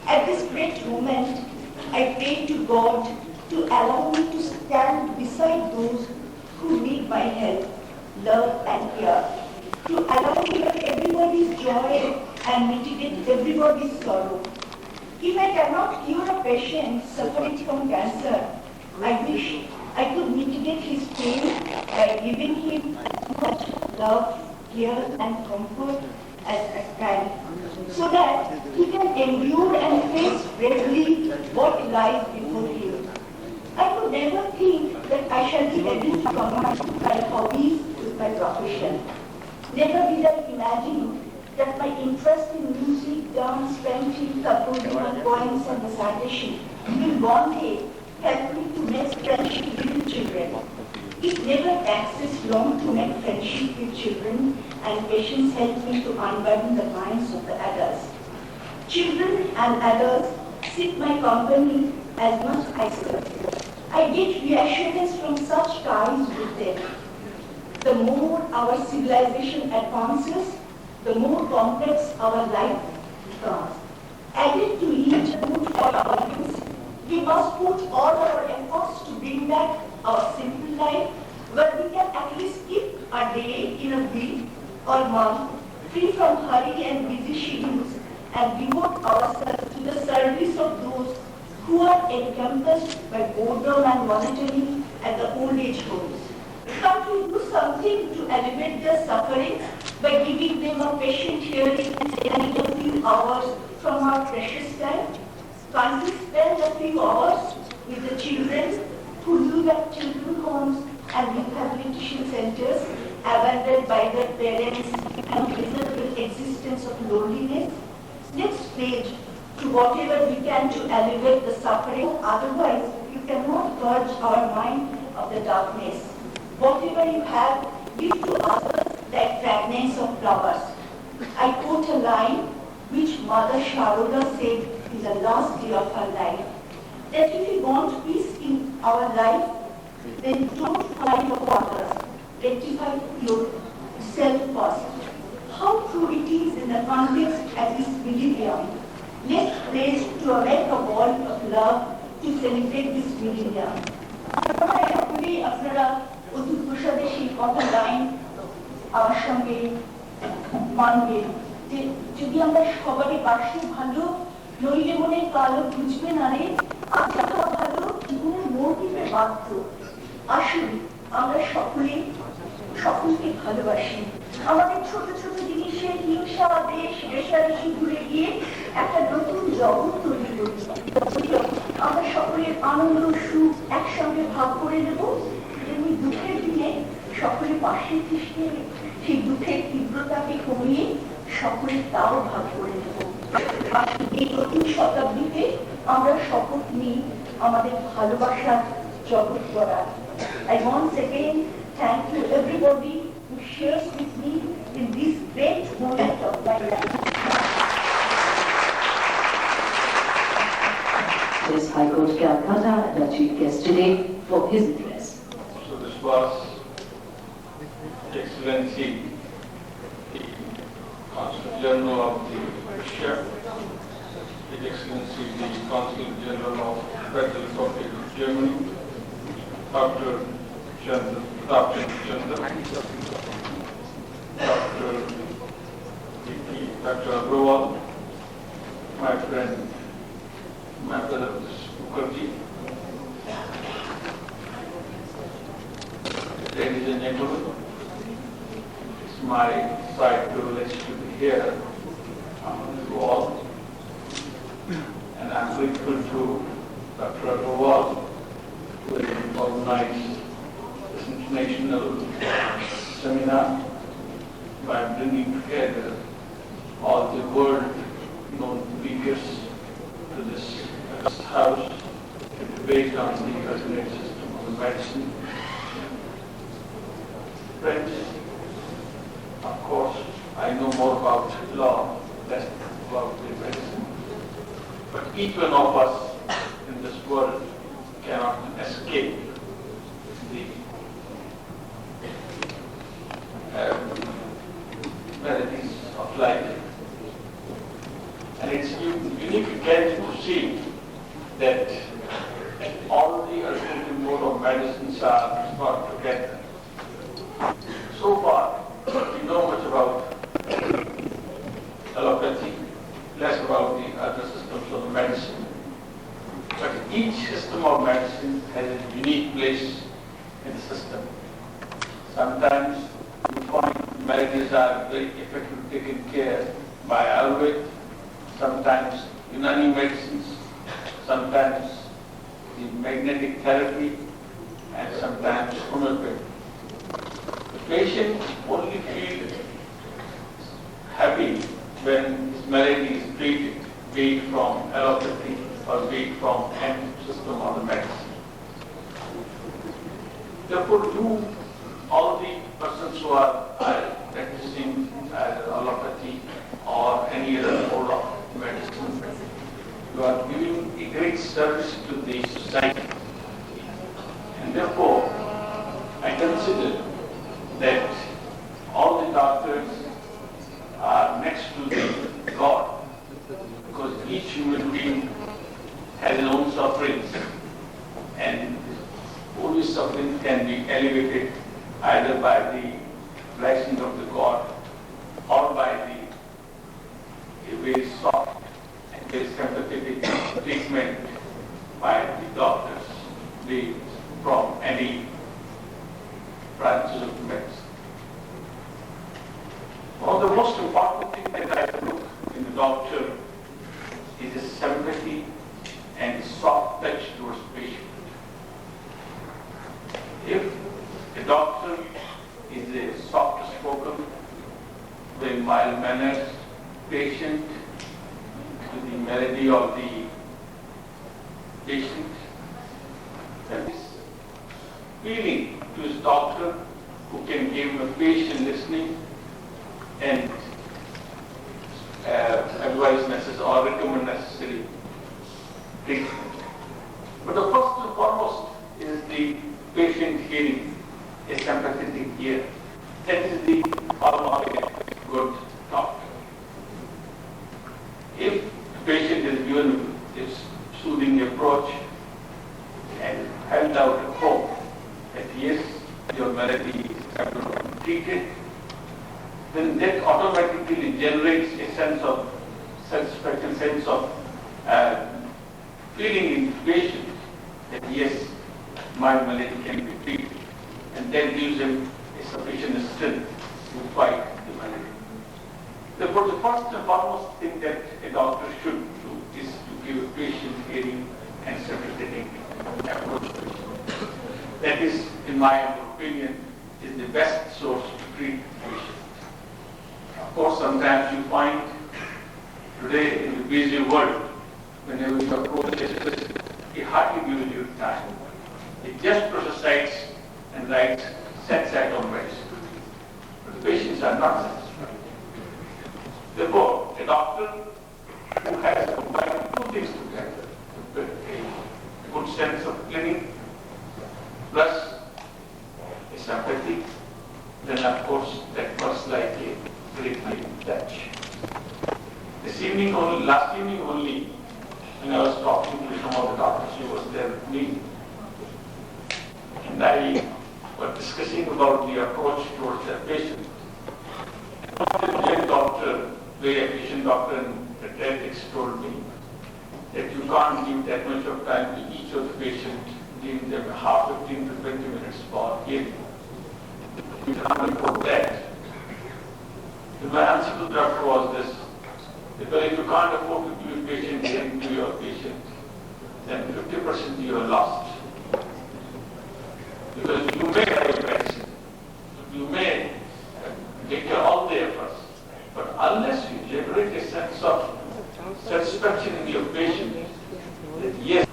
At this great moment, I pray to God to allow me to stand beside those who need my help, love and care, to allow me to everybody's joy and mitigate everybody's sorrow. If I cannot cure a patient suffering from cancer, I wish I could mitigate his pain by giving him as much love, care and comfort as I can, so that he can endure and face bravely what lies before him. I could never think that I shall be able to combine my hobbies with my profession. Never did I imagine that my interest in music, dance, painting, composing of poems and recitation will one day help me to make friendship with children. It never takes long to make friendship with children, and patience helps me to unburden the minds of the adults. Children and adults seek my company as much as I can. I get reassurance from such ties with them. The more our civilization advances, the more complex our life becomes. Added to each good for our use, we must put all our efforts to bring back our simple life, where we can at least keep a day in a week or month free from hurry and busy schedules and devote ourselves to the service of those who are encompassed by boredom and monotony at the old age homes. Can't we do something to alleviate their suffering by giving them a patient hearing and a few hours from our precious time? Can't we spend a few hours with the children who live at children's homes and rehabilitation centers, abandoned by their parents and miserable existence of loneliness? Let's pledge to whatever we can to alleviate the suffering. Otherwise, you cannot purge our mind of the darkness. Whatever you have, give to others like fragrance of flowers. I quote a line which Mother Sharoda said in the last day of her life, that if you want peace in our life, then don't fight for others, rectify yourself first. How true it is in the context at this millennium. Let's pledge to make a ball of love to celebrate this millennium. আপনারা অতুল প্রসাদের সেই কথা line আমার সঙ্গে মানবেন যে যদি আমরা সবারই পাশে ভালো নইলে মনে কালো বুঝবে না রে আচ্ছা ভালো জীবনের মোটিভে বাধ্য আসলে আমরা সকলকে ভালোবাসি আমাদের ছোট ছোট জিনিসের হিংসা দেশ রেশারেশি ঘুরে গিয়ে একটা নতুন জগৎ তৈরি করি আমরা সকলের আনন্দ সুখ একসঙ্গে ভাগ করে নেব যেমনি দুঃখের দিনে সকলের পাশে থেকে সেই দুঃখের তীব্রতাকে কমিয়ে সকলের তাও ভাগ করে নেব এই নতুন শতাব্দীতে আমরা শপথ নিই আমাদের ভালোবাসার জগৎ করার I once again thank you everybody who shares with me in this great moment of my life. This High Court Calcutta and our chief guest today for his address. So this was Excellency, the Consul General of the Russia, His Excellency, the Consul General of Federal Republic of Germany, Dr. Dr. Agrawal, my friend, my brother Mukherjee, ladies and gentlemen, it's my side privilege to be here among you all, and I'm grateful to Dr. Agrawal who organized this international seminar by bringing together all the world-known speakers to this house to debate on the alternate system of medicine. Friends, of course, I know more about law than about the medicine, but each one of us in this world cannot escape the melodies of life. And its unique identity about the other systems of medicine. But each system of medicine has a unique place in the system. Sometimes you find maladies are very effectively taken care by Ayurveda, sometimes Unani medicines, sometimes the magnetic therapy, and sometimes homeopathy. The patient only feels happy when his malady is treated, be it from allopathy or be it from any system of the medicine. Therefore, all the persons who are practicing allopathy or any other mode of medicine, you are giving a great service to the society. And therefore, I consider that all the doctors are next to the God, because each human being has his own sufferings, and all these sufferings can be elevated either by the blessing of the God or by the very soft and very sympathetic treatment by the doctors, be from any branches of medicine. One of the most important things that I look in the doctor is the sympathy and soft touch towards the patient. If the doctor is a soft-spoken, very mild-mannered patient, to the malady of the patient, then this feeling to his doctor, who can give him a patient listening and advise necessary or recommend necessary treatment. But the first and foremost is the patient hearing, a sympathetic ear. That is the hallmark of a good doctor. If the patient is given this soothing approach and held out a hope that yes, your malady is treated, then that automatically generates a sense of satisfaction, sense of feeling in the patient that yes, my malady can be treated, and that gives him a sufficient strength to fight the malady. Therefore, the first and foremost thing that a doctor should do is to give a patient hearing and sympathetic approach to it. That is, in my opinion, is the best source to treat the patient. Of course, sometimes you find today in the busy world, whenever you approach a specialist, he hardly gives you time. He just prophesies and writes set on medicine. But the patients are not satisfied. Therefore, a doctor who has combined two things together, a good sense of clinic plus a sympathy, then of course that works like a great touch. Last evening only, when I was talking to some of the doctors who was there with me, and I was discussing about the approach towards the patient. One young doctor, very efficient doctor in pediatrics, told me that you can't give that much of time to each of the patients, giving them 15 to 20 minutes for hearing. You can't afford that. And my answer to the doctor was this: because if you can't afford to give patient hearing to your patient, then 50% you are lost. Because you may have medicine, you may take care all the efforts, but unless you generate a sense of satisfaction in your patient, that yes.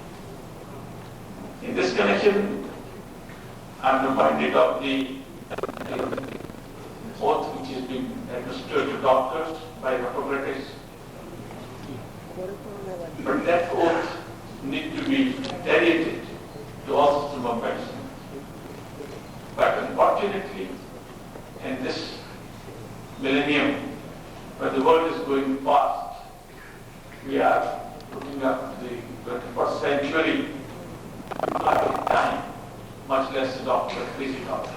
In this connection, I am reminded of the oath which is being administered to doctors by Hippocrates. But that oath needs to be delegated to all systems of medicine. But unfortunately, in this millennium, where the world is going fast, we are looking up the 21st century, time, much less a doctor, a busy doctor.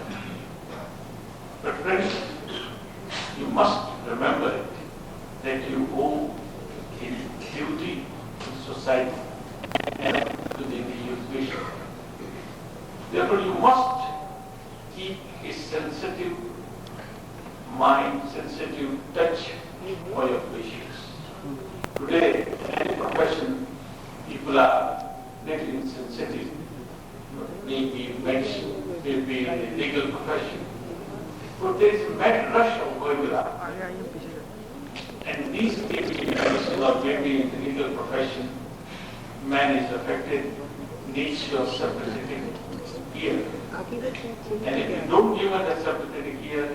But friends, you must remember it, that you owe a society and to the individual patient. Therefore, you must keep a sensitive mind, sensitive touch for your patients. Today, in any profession, people are little insensitive. Maybe in medicine, maybe in the legal profession. So there is a mad rush of going around. And these people in medicine or maybe in the legal profession, man is affected, needs your sympathetic ear. And if you don't give us a sympathetic ear,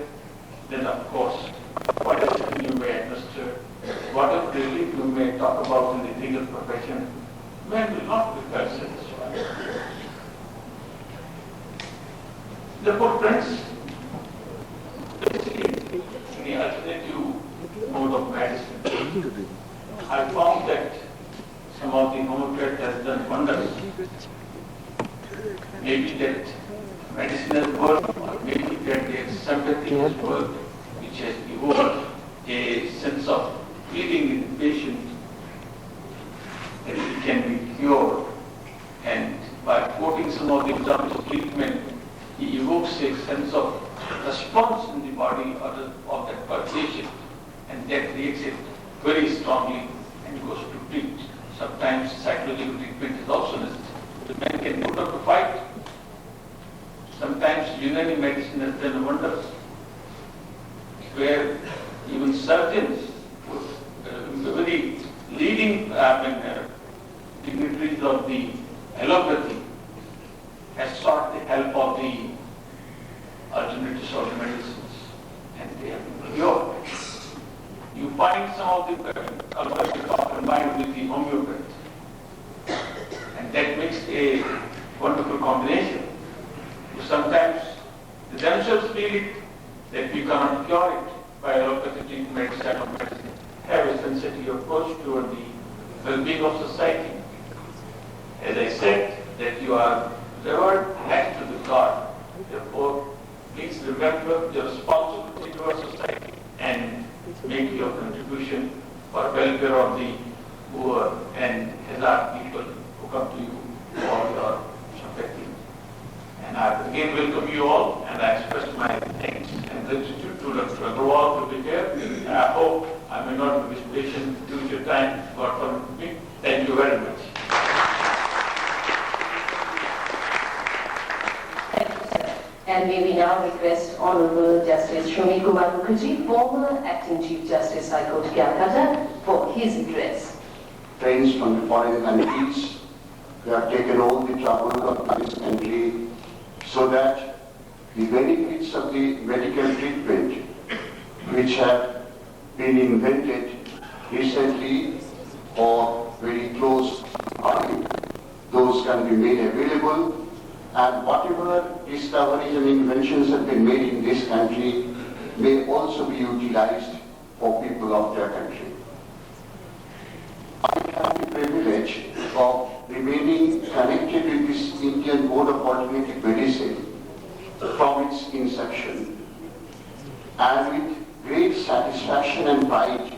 then of course, whatever you may administer, whatever relief you may talk about in the legal profession, man will not be felt satisfied. Therefore, friends, basically, in the alternative mode of medicine, I found that some of the homeopathy has done wonders. Maybe that medicine has worked, or maybe that their sympathy has worked, which has evoked a sense of feeling in the patient that he can be cured. And by quoting some of the examples of treatment, he evokes a sense of response in the body of that patient, and that creates it very strongly and goes to treat. Sometimes psychological treatment is also necessary. The man can put up a fight. Sometimes Unani medicine has done wonders, where even surgeons, very leading dignitaries of the allopathy, has sought the help of the alternative sort of medicines, and they have been cured. You find some of the allopathy combined with the homeopathy, and that makes a wonderful combination. Sometimes they themselves feel it that we cannot cure it by allopathic treatment, style of medicine. Have a sensitive approach toward the well-being of society. As I said, that you are revered next to the God. Therefore, please remember your responsibility to our society and make your contribution for welfare of the poor and hazard people who come to you for your sympathy. And I again welcome you all, and I express my thanks and gratitude to Dr. Agrawal to be here. And I hope I may not be patient due to time. God permit me. Thank you very much. Thank you, sir. And may we now request Honorable Justice Shumi Kumar Mukherjee, former Acting Chief Justice, High Court, Calcutta, for his address. Friends from the foreign countries who have taken all the trouble of this country so that the benefits of the medical treatment which have been invented recently or very close by, those can be made available, and whatever discoveries and inventions have been made in this country may also be utilized for people of their country. I have the privilege of remaining connected with this Indian Board of Alternative Medicine from its inception, and with great satisfaction and pride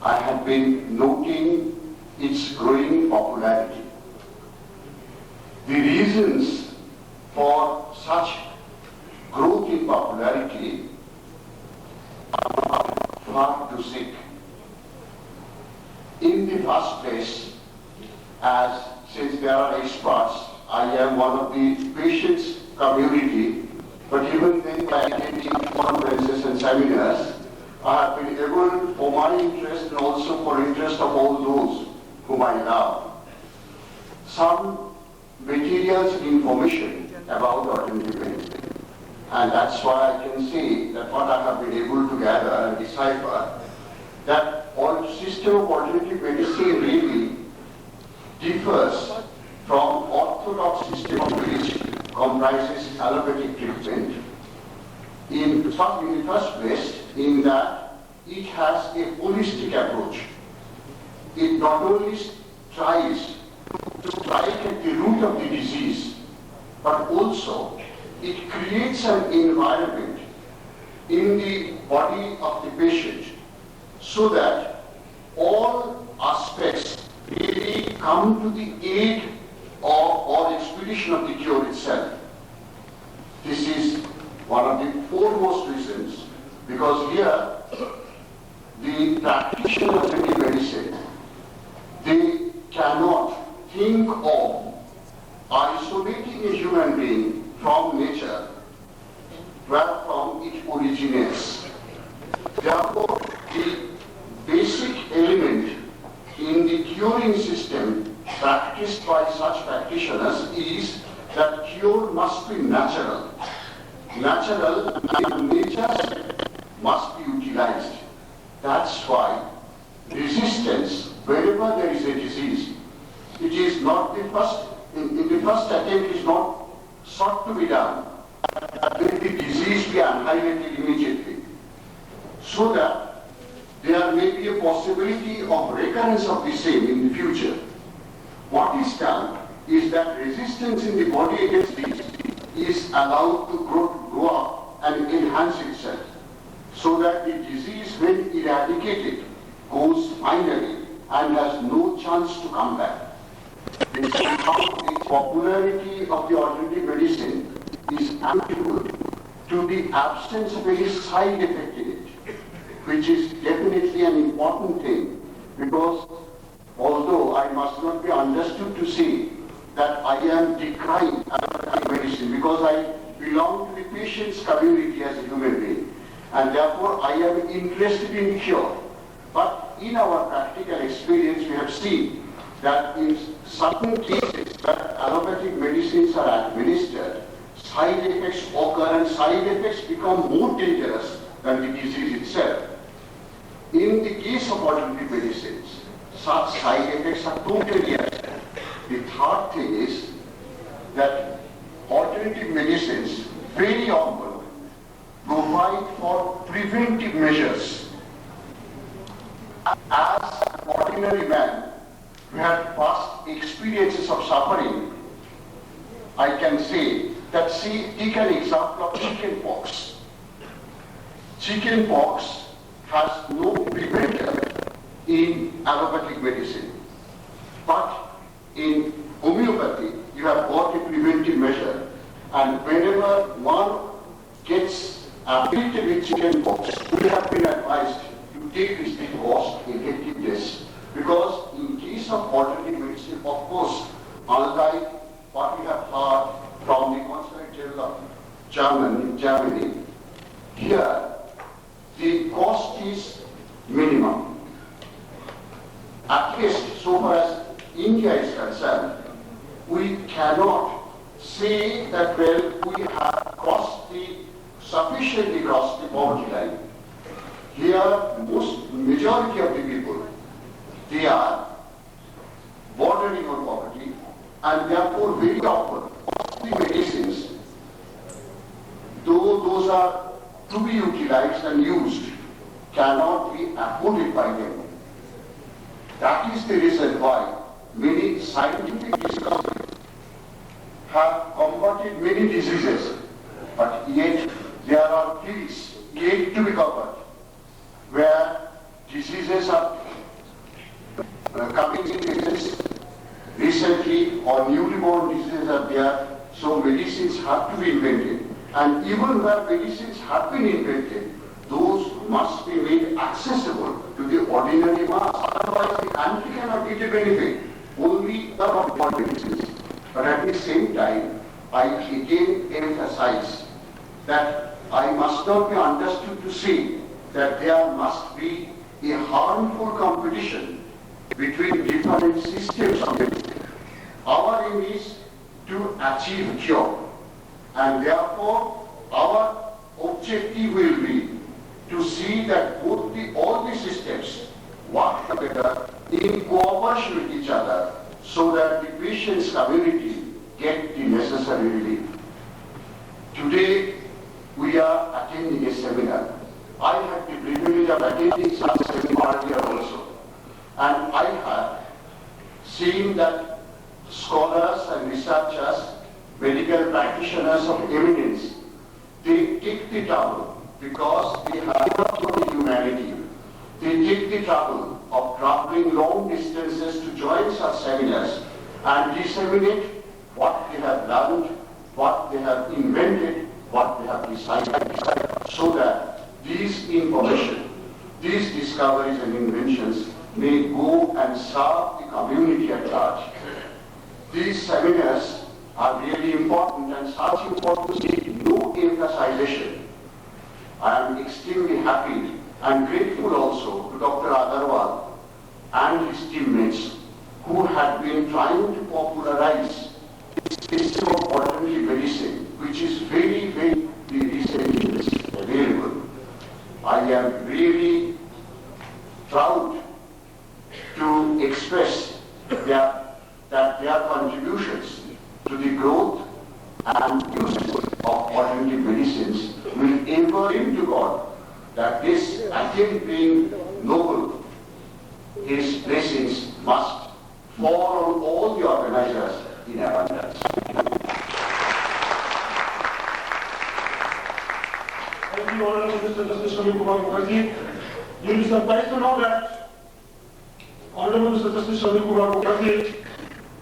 I have been noting its growing popularity. The reasons for such growth in popularity are hard to seek. In the first place, as since there are experts, I am one of the patients community, but even then by attending conferences and seminars, I have been able, for my interest and also for interest of all those whom I love, some materials and information about alternative medicine. And that's why I can say that what I have been able to gather and decipher, that all system of alternative medicine really differs from orthodox system of which comprises allopathic treatment. In the first place, in that it has a holistic approach. It not only tries to strike at the root of the disease, but also it creates an environment in the body of the patient so that all aspects really come to the aid or expedition of the cure itself. This is one of the foremost reasons, because here the practitioners of medicine, they cannot think of isolating a human being from nature where from it originates. Therefore, the basic element in the curing system practiced by such practitioners is that cure must be natural. Natural and nature must be utilized. That's why resistance, wherever there is a disease, it is not the first, in the first attempt is not sought to be done, let the disease be annihilated immediately, so that there may be a possibility of recurrence of the same in the future. What is done is that resistance in the body against this is allowed to grow up and enhance itself, so that the disease, when eradicated, goes finally and has no chance to come back. And somehow the popularity of the alternative medicine is attributable to the absence of any side effect in it, which is definitely an important thing, because although I must not be understood to say that I am decrying allopathic medicine, because I belong to the patient's community as a human being, and therefore I am interested in cure. But in our practical experience, we have seen that in certain cases that allopathic medicines are administered, side effects occur and side effects become more dangerous than the disease itself. In the case of alternative medicines, such side effects are totally absent. The third thing is that alternative medicines very often provide for preventive measures. As an ordinary man who had past experiences of suffering, I can say that, take an example of chicken pox. Chicken pox has no preventive in allopathic medicine, but in homeopathy you have got a preventive measure, and whenever one gets afflicted with chicken pox, we have been advised to take this cost effectiveness, because in case of alternative medicine, of course, unlike what we have heard from the Consulate General of Germany, here the cost is minimum. At least so far as India is concerned, we cannot say that, well, we have sufficiently crossed the poverty line. Here, majority of the people, they are bordering on poverty, and therefore very often the medicines, though those are to be utilized and used, cannot be afforded by them. That is the reason why many scientific discoveries have combated many diseases, but yet there are fields yet to be covered where diseases are coming in cases recently, or newly born diseases are there, so medicines have to be invented. And even where medicines have been invented, those must be made accessible to the ordinary mass, otherwise the country cannot get a benefit, only the modern medicines. But at the same time, I again emphasize that I must not be understood to say that there must be a harmful competition between different systems of medicine. Our aim is to achieve cure, and therefore our objective will be to see that all the systems work together in cooperation with each other, so that the patient's community get the necessary relief. Today we are attending a seminar. I had the privilege of attending such seminar here also, and I have seen that scholars and researchers, medical practitioners of eminence, they take the trouble, because they have not got humanity. They take the trouble of traveling long distances to join such seminars and disseminate what they have learned, what they have invented, what they have decided, so that these information, these discoveries and inventions may go and serve the community at large. These seminars are really important, and such importance need no emphasization. I am extremely happy and grateful also to Dr. Agarwal and his teammates who had been trying to popularize this system of alternative medicine, which is very, very recently available. I am really proud to express that their contributions to the growth and use of alternative medicines will ever into God that this attempt being noble, his blessings must fall on all the organizers in abundance. Thank you, Honorable Mr. Justice Shami Kumar Mukherjee. You will be surprised to know that Honorable Mr. Justice Shami Kumar Mukherjee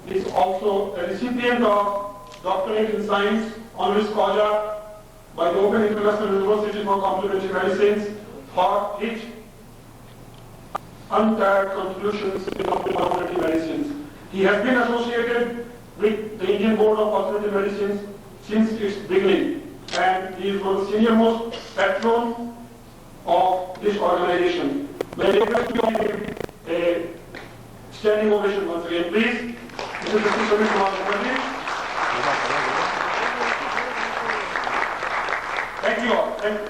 is also a recipient of Doctorate in Science honoris causa by the Open International University for Complementary Medicines for his untired contributions in complementary medicines. He has been associated with the Indian Board of Alternative Medicines since its beginning, and he is one of the senior-most patron of this organization. May I request you to give a standing ovation once again, please. Mr. Justice Shami Kumar Mukherjee. Thank you all. Thank you.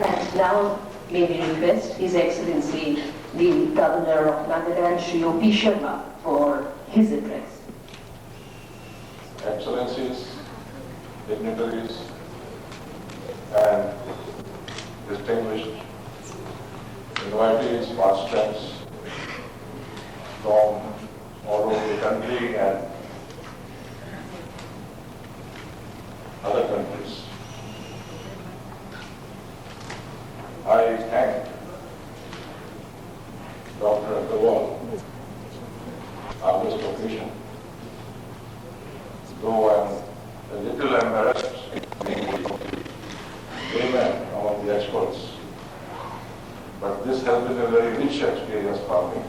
And now may we request His Excellency the Governor of Nagaland, Shri O.P. Sharma, for his address. Excellencies, dignitaries, and distinguished invitees, participants from all over the country and other countries. I thank Dr. Agarwal on this occasion, though I'm a little embarrassed being the layman among the experts, but this has been a very rich experience for me.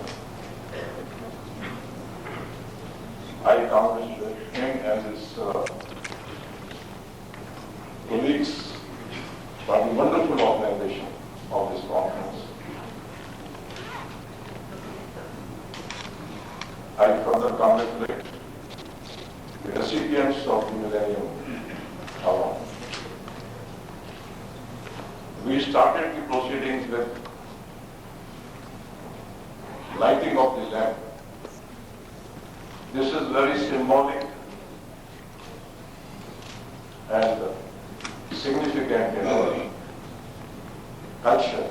I congratulate him and his colleagues for the wonderful organization of this conference. I further congratulate the recipients of the Millennium Award. We started the proceedings with lighting of the lamp. This is very symbolic and significant in our culture.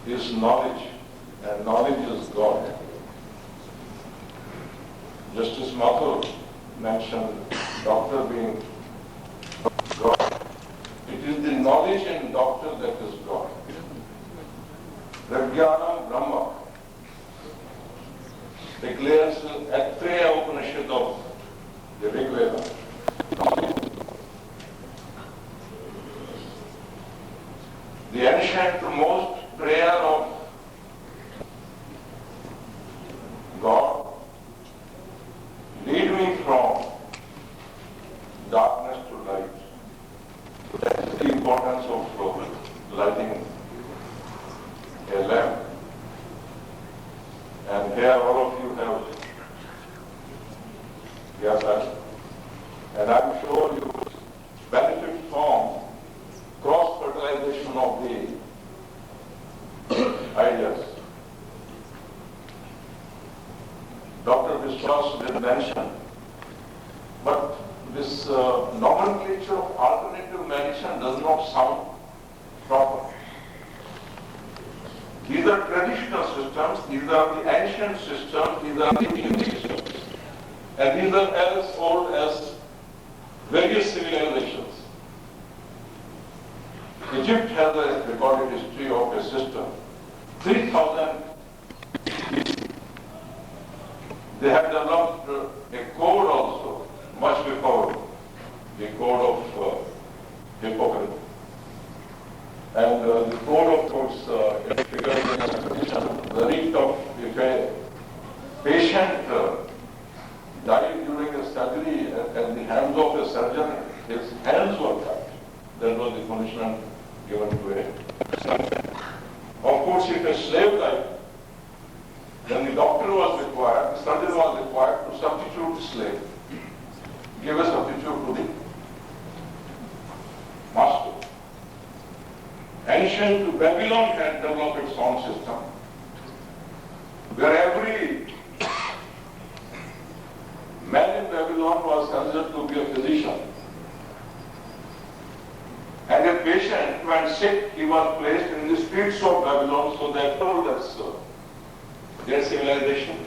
Is knowledge, and knowledge is God. Justice Mathur mentioned doctor being God. It is the knowledge in doctor that is God. Prajnanam Brahma declares at Treya Upanishad of the Rig Veda. The ancient most prayer of God, lead me from darkness to light. That is the importance of lighting a lamp. And here all of you have gathered, and I'm sure you benefit from cross-fertilization of the ideas. Dr. Vishwas did mention, but this nomenclature of alternative medicine does not sound proper. These are traditional systems, these are the ancient systems, these are the new systems. And these are as old as various civilizations. The Egypt has a recorded history of a system. 3000 BC. They have developed a code also, much before the code of Hippocrates. And the code of course figures in a condition, the rate of if a patient died during a surgery at the hands of a surgeon, his hands were cut. That was the punishment given to a surgeon. Of course, if a slave died, then the doctor was required, the surgeon was required to substitute the slave, give a substitute to the master. Ancient Babylon had developed its own system, where every man in Babylon was considered to be a physician. And a patient, when sick, he was placed in the streets of Babylon so that told us their civilization.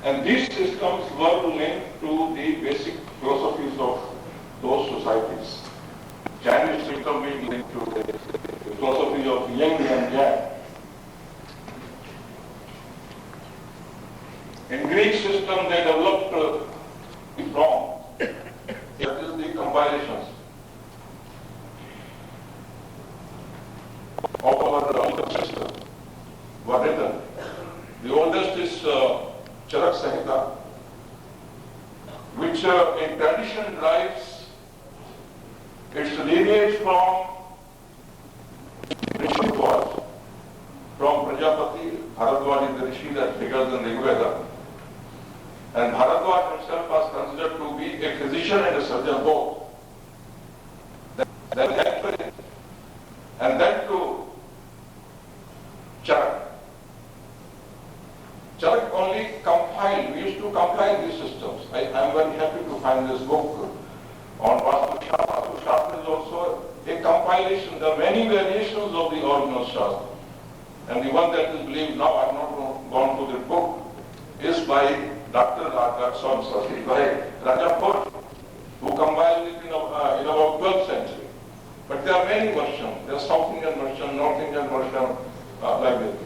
And these systems were linked to the basic philosophies of those societies. Chinese system being linked to the philosophy of yin and yang. In Greek system, they developed from that is the compilations of our older system were written. The oldest is Charak Samhita, which in tradition derives its lineage from Rishi was, from Prajapati. Bharadwaj is the Rishi that figures in Rig Veda. And Bharadwaj himself was considered to be a physician and a surgeon both. And then to Charak. Charak only compiled, we used to compile these systems. I am very happy to find this book on Vastu Shastra. Vastu Shastra is also a compilation. There are many variations of the original Shastra. And the one that is believed now, I have not gone to the book, is by Dr. by Rajapur, who compiled it in about 12th century. But there are many versions. There are South Indian version, North Indian version, like this.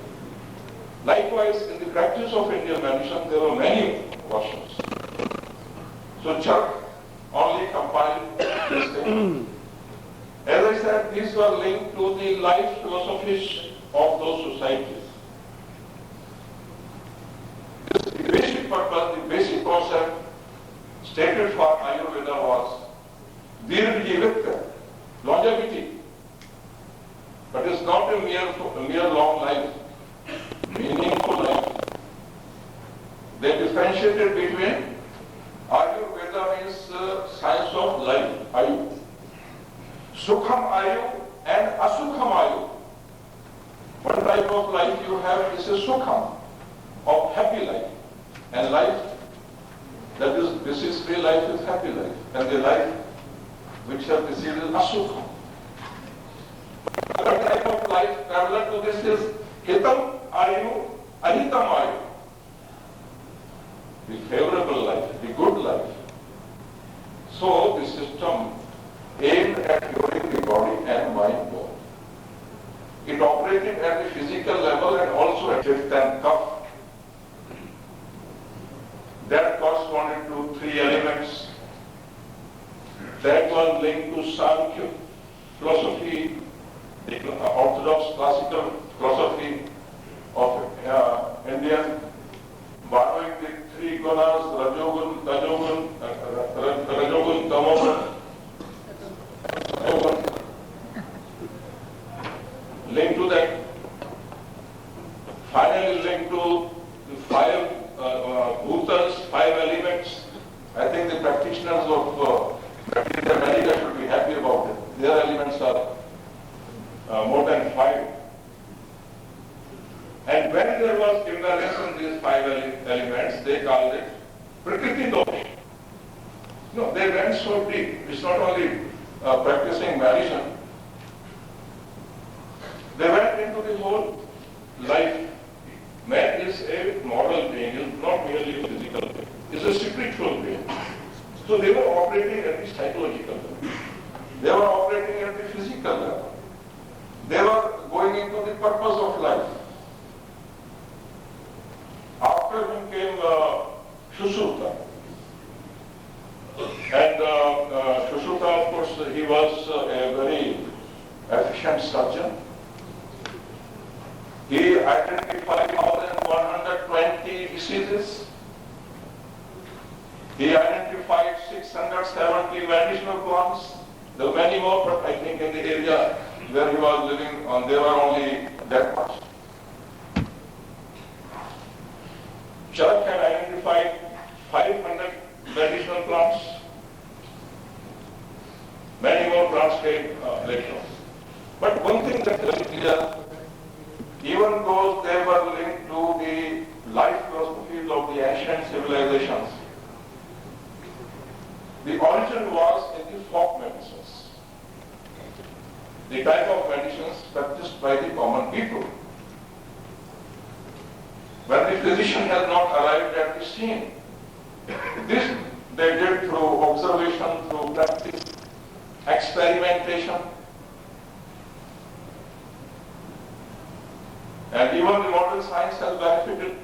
Likewise, in the practice of Indian medicine, there are many versions. So Charak only compiled this thing. As I said, these were linked to the life philosophies of those societies. The basic purpose, the basic concept stated for Ayurveda was Dirghjivitya, longevity. But it's not a mere long life, meaningful life. They differentiated between Ayurveda means science of life, Ayu. Sukham Ayu and Asukham Ayu. What type of life you have is a Sukham, of happy life. And life, that is, disease-free life is happy life. And the life which has disease is Asukham. What type of life parallel to this is Hitam Ayu, Ahitam Ayu. The favorable life, the good life. So the system aimed at curing the body and mind both. It operated at the physical level and also at fifth and cuff. That corresponded to three elements. That was linked to Sankhya philosophy, the orthodox classical philosophy of Indian, borrowing the three gunas, Rajogun, Tamogun, linked to that, finally linked to the five bhutas, five elements. I think the practitioners of practical America should be happy about it. Their elements are more than five. And when there was imbalance in these five elements, they called it Prakriti Dosh. No, they went so deep. It's not only practicing medicine. They went into the whole life. Man is a moral being, is not merely a physical being. It's a spiritual being. So they were operating at the psychological level. They were operating at the physical level. They were going into the purpose of life. After him came Shusruta. And Shusruta, of course, he was a very efficient surgeon. He identified more than 120 diseases. He identified 670 medicinal plants. There were many more, but I think in the area where he was living, there were only that much. Church had identified 500 medicinal plants. Many more plants came later on. But one thing that is clear, even though they were linked to the life philosophies of the ancient civilizations, the origin was in the folk medicines, the type of medicines practiced by the common people. When the physician has not arrived at the scene, this they did through observation, through practice, experimentation. And even the modern science has benefited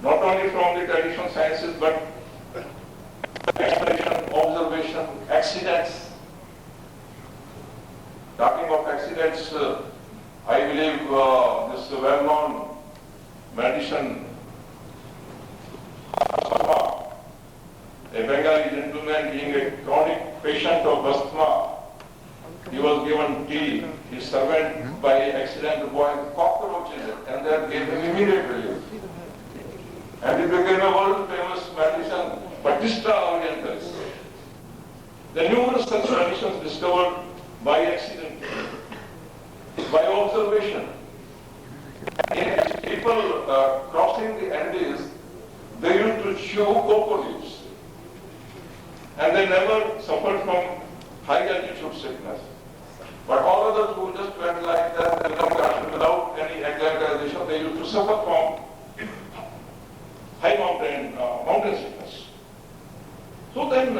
not only from the traditional sciences but exploration, observation, accidents. Talking of accidents, I believe this well-known medicine, asthma, a Bengali gentleman being a chronic patient of asthma, he was given tea. His servant, by accident, boiled cockroach in it, and that gave him immediate relief. And it became a world-famous medicine, Batista orientalis. The numerous such medicines discovered by accident, by observation. In people crossing the Andes, they used to chew cocoa leaves, and they never suffered from high altitude sickness. But all others who just went like that without any acclimatization, they used to suffer from high mountain sickness. So then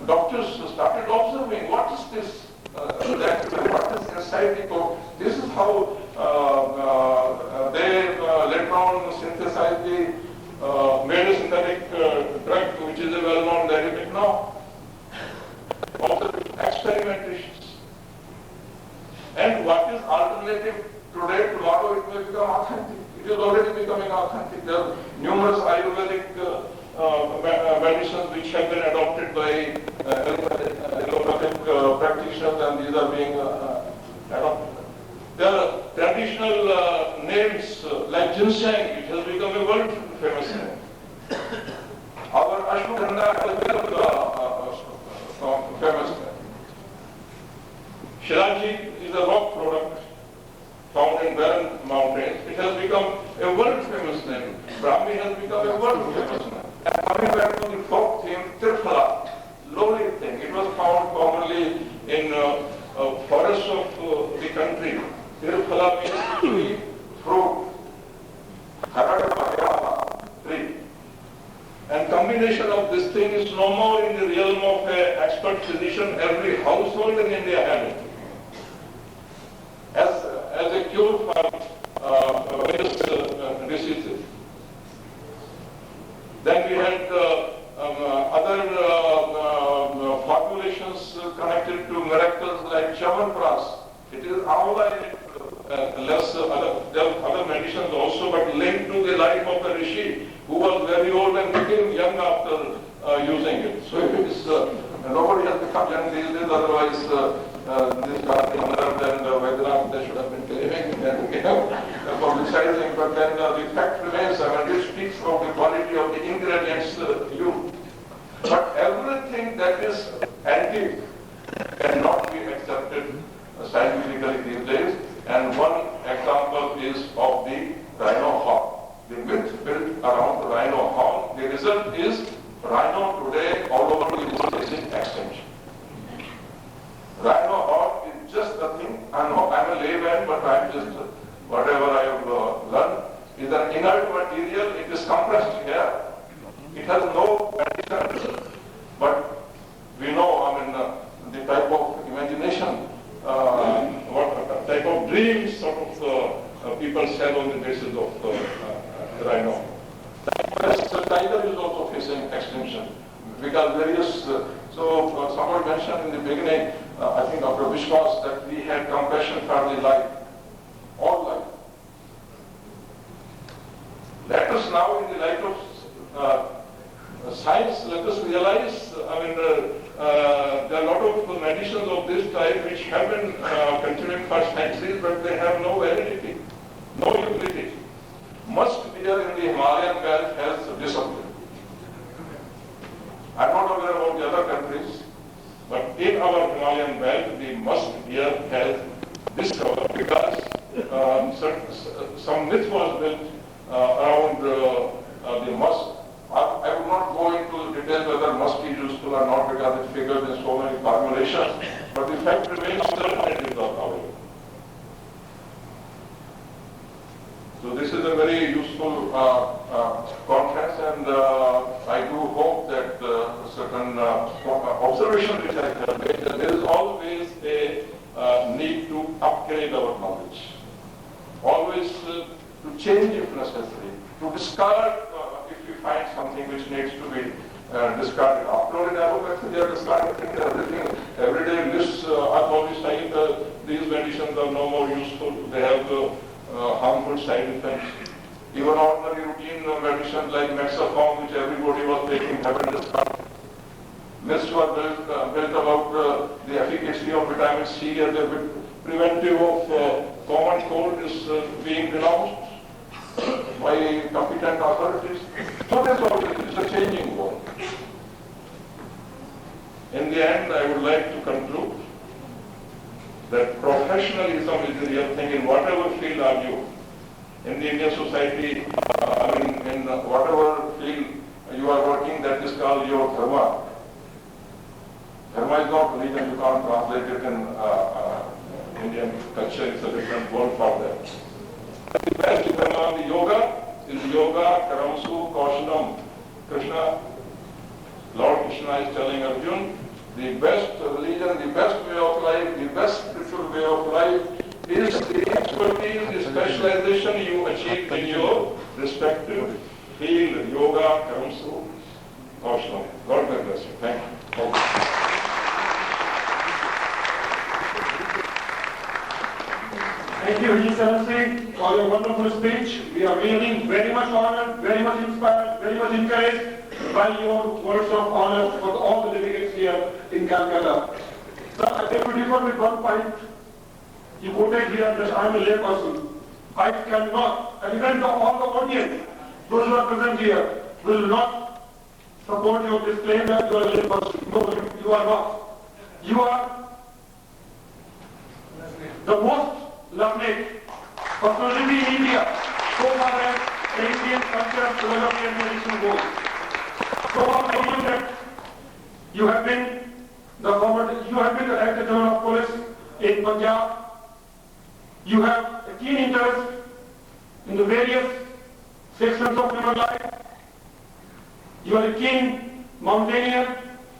doctors started observing what is this, what is inside the cocoa. This is how they later on synthesized made a synthetic drug which is a well-known derivative now. Also experimentations. And what is alternative today, tomorrow it will become authentic. It is already becoming authentic. There are numerous Ayurvedic medicines which have been adopted by allopathic practitioners, and these are being adopted. There are traditional names like ginseng, which has become a world famous name. Our ashwagandha has become famous name. Shilajit is a rock product found in barren mountains. It has become a world famous name. Brahmi has become a world famous name. And coming back to the folk theme, Tirphala, lowly thing. It was found commonly in forests of the country. Tirphala means tree, fruit, tree. And combination of this thing is no more in the realm of an expert physician. Every household in India had it. As a cure for various diseases. Then we had other formulations connected to miracles like Chyawanprash. It is amla in it, there are other medicines also, but linked to the life of the rishi who was very old and became young after using it. So it is, nobody has become young these days, otherwise this garden and Vedanath, they should have been claiming and publicizing, but then the fact remains, it speaks of the quality of the ingredients used. But everything that is antique cannot be accepted scientifically these days, and one example is of the rhino horn. The myth built around the rhino horn, the result is rhino today all over the world is in extinction. Rhino horn is just a thing, I'm a layman, but I'm just, whatever I have learned, is an inert material, it is compressed air. It has no medicine, but we know, the type of imagination, what type of dreams sort of people sell on the basis of rhino. The tiger is also facing extinction because various, someone mentioned in the beginning, I think Dr. Vishwas, that we had compassion for the life, all life. Let us now, in the light of science, let us realize, there are a lot of medicines of this type which have been continuing for centuries, but they have no validity, no utility. Musk deer in the Himalayan belt has disappeared. I'm not aware about the other countries, but in our Himalayan belt, the musk deer has discovered because some myth was built around the musk. I would not go into details whether musk is useful or not because it figures in so many formulations, but the fact remains certain it is not available. So this is a very useful conference, and I do hope that certain observations which I have made, that there is always a need to upgrade our knowledge, always to change if necessary, to discard if we find something which needs to be discarded. After all, in allopathy, they are discarding everything. Every day lists are always saying that these medicines are no more useful, they have harmful side effects. Even ordinary routine medicines like Mexaform, which everybody was taking, have been discarded. Myths were built about the efficacy of vitamin C as a preventive of common cold is being denounced by competent authorities. So that's all it is, a changing world. In the end, I would like to conclude that professionalism is the real thing in whatever field are you. In the Indian society, in whatever field you are working, that is called your dharma. Dharma is not religion, you can't translate it in Indian culture, it's a different word for that. The best dharma, the yoga, is yoga, karamsu, kaushanam. Krishna, Lord Krishna is telling Arjuna, the best religion, the best way of life, the best spiritual way of life is the expertise, the specialization you achieve in your respective field, yoga, karamsu, kaushanam. God may bless you. Thank you. Thank you, Haji Saran Singh, for your wonderful speech. We are really very much honored, very much inspired, very much encouraged by your words of honor for all the delegates here in Calcutta. Sir, I beg to differ with one point. You quoted here that I am a layperson. I cannot, and even all the audience, those who are present here, will not support your disclaimer that you are a layperson. No, you are not. You are the most learned personality in India so far as the Indian culture, philosophy and tradition goes. So far that you have been the Director General of Police in Punjab. You have a keen interest in the various sections of human life. You are a keen mountaineer,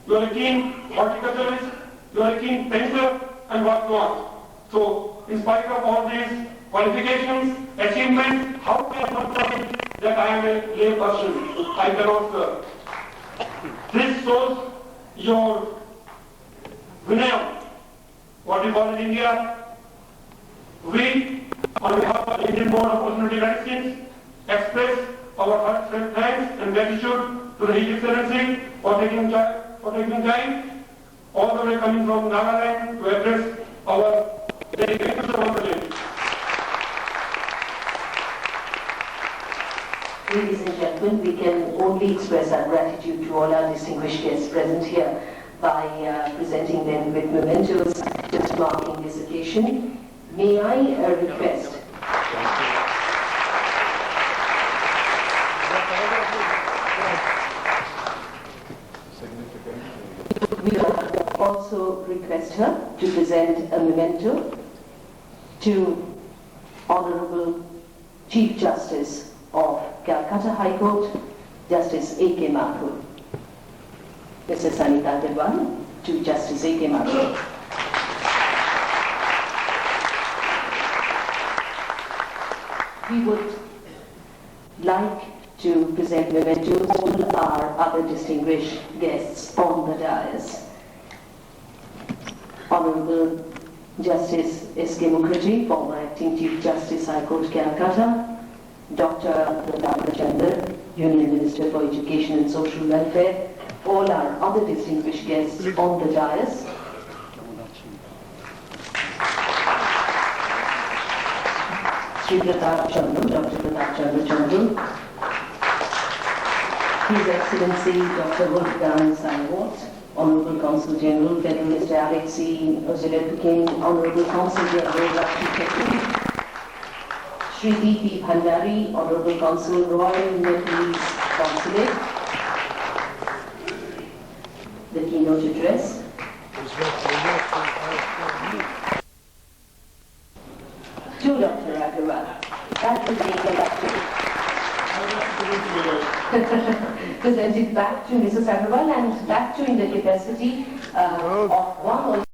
you are a keen horticulturist, you are a keen painter and whatnot. So, in spite of all these qualifications, achievements, how can one say that I am a lay person? I cannot, sir. This shows your vinaya, what we call in India. We, on behalf of the Indian Board of Personality Medicine, express our heartfelt thanks and gratitude to the His Excellency for taking time all the way coming from Nagaland to address our dedicated servant. Ladies and gentlemen, we can only express our gratitude to all our distinguished guests present here by presenting them with mementos just marking this occasion. May I request we also request her to present a memento to Honorable Chief Justice of Calcutta High Court, Justice A.K. Mathur. Mr. Sanita Dewan to Justice A.K. Mathur. we would like to present mementos to all our other distinguished guests on the dais. Honorable Justice S.K. Mukherjee, former Acting Chief Justice, High Court, Calcutta, Dr. Pratap Chandra, Union Minister for Education and Social Welfare, all our other distinguished guests on the dais. Sri Pratap Chandra, Dr. Pratap Chandra Chandra, His Excellency Dr. Wolfgang Seiwert, Honorable Consul General, Federalist Alexei Ozhirepikin, Honorable Consul General Rashi Ketri, Sri D.P. Bhandari, Honorable Consul, Royal Nepalese Consulate, the keynote address. To Dr. Agarwal. That will be presented back to Mrs. Agarwal and back to in the capacity of one